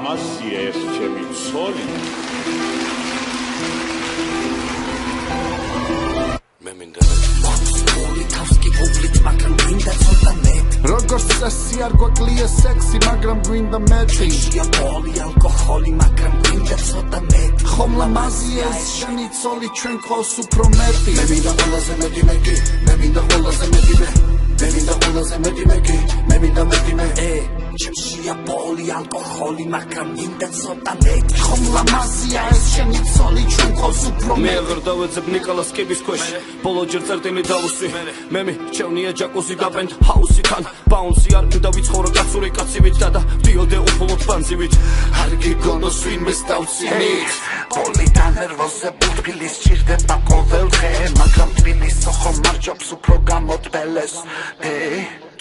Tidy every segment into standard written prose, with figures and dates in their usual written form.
ლამაზია ეს ჩემი ცოლი. მე მინდა როგორც წესი არ გვაკლია სექსი, მაგრამ გვინდა მეტი. პოლი ალკოჰოლი, მაგრამ გვინდა ცოტა მეტი. ხომ ლამაზია ეს შენი ცოლი, ჩვენ ყავს უფრო მეტი. მე მინდა ყველაზე მეტი მეკი, მე მინდა ყველაზე მეტი მე. მე მინდა ყველაზე მეტი მეკი, მე მინდა მეტი მე. ჩემშია პოლი ალკოჰოლი, მაგრამ მინდა ცოტა მეტი. ხომ ლამაზია ეს შენი ცოლი, ჩვენ ყავს უფრო მე მეტი. აღარ დავეძებ ნიკოლას კიბის ქვეშ ბოლო ჯერ წერტილი დავუსვი მე მიჩევნია ჯაკუზი და პენტ ჰაუსიდან ბაუნსი არ მინდა ვიცხოვრო კაცური კაცივით და ვდიოდე უფლოდ ბანძივით არ გიგონოს ვინმეს დავცინით პოლი და ნერვოზე ბუთბილის ჭირდება ყოველდღე, მაგრამ თბილისო ხომ მარჯობს უფრო გამოტბელეს.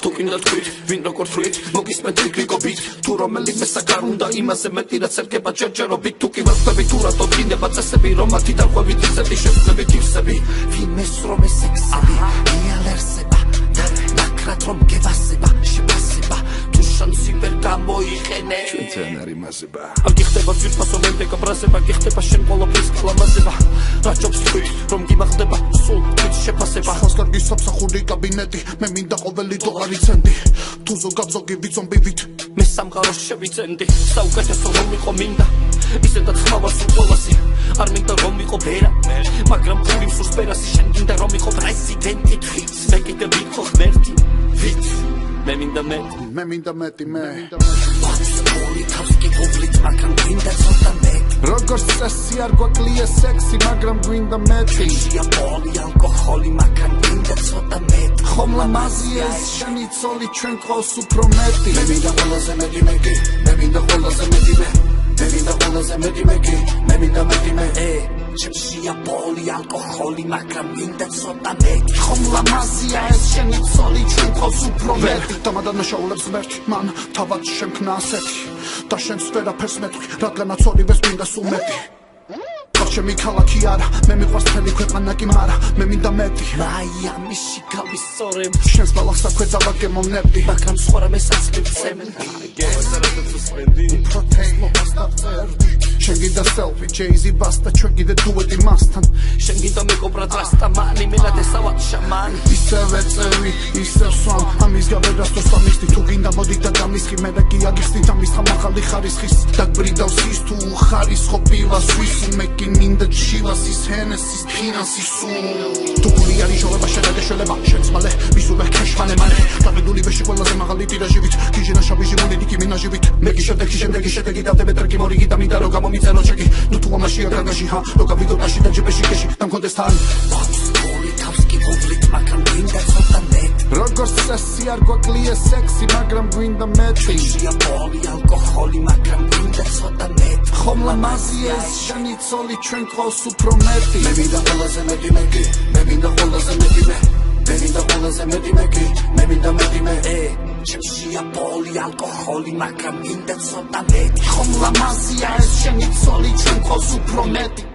თუ კიდე თქვით ვინ როგორ თვლით მოგისმენთ გრიგობით თუ რომელიმე საკარ უნდა იმაზე მეტი რაც ერგება ჯერჯერობით თუ კი ვარხვდები თუ რატო დინება წესები რომ მათი დარღვევით ისეთი შევძლებით ივსები ვინმეს რომ ეს ექსები იალერსება და ნაკრად რომ გევასება შევასება თუ შანსი ვერ გამოიყენე ჩვენთან არის მაზება. არ გიხდება ძვირფასო მენდეკა ბრაზება გიხდება შენ ყოლაფრის კალამაზება რა ჯობს თქვით რომ გიმახდება სულ თვით შეფასება ხოს კარგი სამსახური კაბინეტი, მე მინდა ყოველი დოლარი ცენტი. თუ ზოგადზოგი ვიცომბივით მე სამყაროს შევიცენდი საუკეთესო რომ ვიყო მინდა ისედაც ხმავას უყოლასი არ მინდა რომ ვიყო ბერა მაგრამ ფული მსურს პერასი შენ გინდა რომ ვიყო პრეზიდენტი თვით მე კიდე ვიყო ღმერთი ვით მე მინდა მეტი მე მინდა მეტი მე. პოლი თავს კი გუბლით, მაგრამ გვინდა ცოტა მეტი. როგორც წესი არ გვაკლია სექსი, მაგრამ გვინდა მეტი. პოლი ალკოჰოლი, მაგრამ გვინდა ცოტა მეტი. ხომ ლამაზია ეს შენი ცოლი, ჩვენ ყავს უფრო მეტი. მე მინდა ყველაზე მეტი მეკი, მე მინდა ყველაზე მეტი მე. მე მინდა ყველაზე მეტი მეკი, მე მინდა მეტი მე. ჩემშია პოლი ალკოჰოლი, მაგრამ მინდა ცოტა მეტი. ხომ ლამაზია ეს შენი ცოლი, ჩვენ ყავს უფრო მეტი. დამადანაშაულებს ღმერთი, მან თავად შემქნა ასეთი და შენს ვერაფერს მეტყვი, რადგანაც ორივეს მინდა სულ მეტი. ჩემი ქალაქი არა, მე მიყვარს მთელი ქვეყანა კი მარა, მე მინდა მეტი. მაიამიში გავისწორე, შენს ბალახს აქვე დავაგემოვნებდი, მაგრამ სხვა რამესაც მივცემენ. შენ გინდა სელფი, ჯეიზი ბასტა, ჩვენ კიდე დუეტი მასთან. შენ გინდა მეკობრა დრასტა მანი მელადე სავალ შამანი ისევე წევი, ისევ სვამ, ამის გავერასდროს ვამიხდი, თუ გინდა მოდი და დამისხი, მე და კი აგიხსნით ამისხა მაღალი ხარისხის დაგბრიდავს ის თუ ხარისხო პივას სვისი, მე კი მინდა ჩივასის ჰენესის ფინანსის სულ თუ გული არის შოვება შენადე შველება შენს მალე ვისურვე ქეშმანე მალე დაბედული ვეში ყველაზე მაღალი ტირაჟივით გიჟენა შაბიჟი მული ნიკი მინაჟივით მე კი შემდეგი დავდები ტრეკი მორიგი და მინდა რომ გამომიწერო ჩეკი ნუ თუ ამაშია განგაში ჰა რო გავიგოყაში და ჯეპეში კეში და მქონდეს თან პოლი თავს კი გუბლით, მაგრამ გვინდა ცოტა მეტი. როგორც წესი არ გვაკლია სექსი, მაგრამ გვინდა მეტი. პოლი ალკოჰოლი, მაგრამ გვინდა ცოტა მეტი. ხომ ლამაზია ეს შენი ცოლი, ჩვენ ყავს უფრო მეტი. მე მინდა ყველაზე მეტი მეკი, მე მინდა ყველაზე მეტი მე. მე მინდა ყველაზე მეტი მეკი, მე მინდა მეტი მე. ჩემშია პოლი ალკოჰოლი, მაგრამ მინდა ცოტა მეტი. ხომ ლამაზია ეს შენი ცოლი, ჩვენ ყავს უფრო მეტი.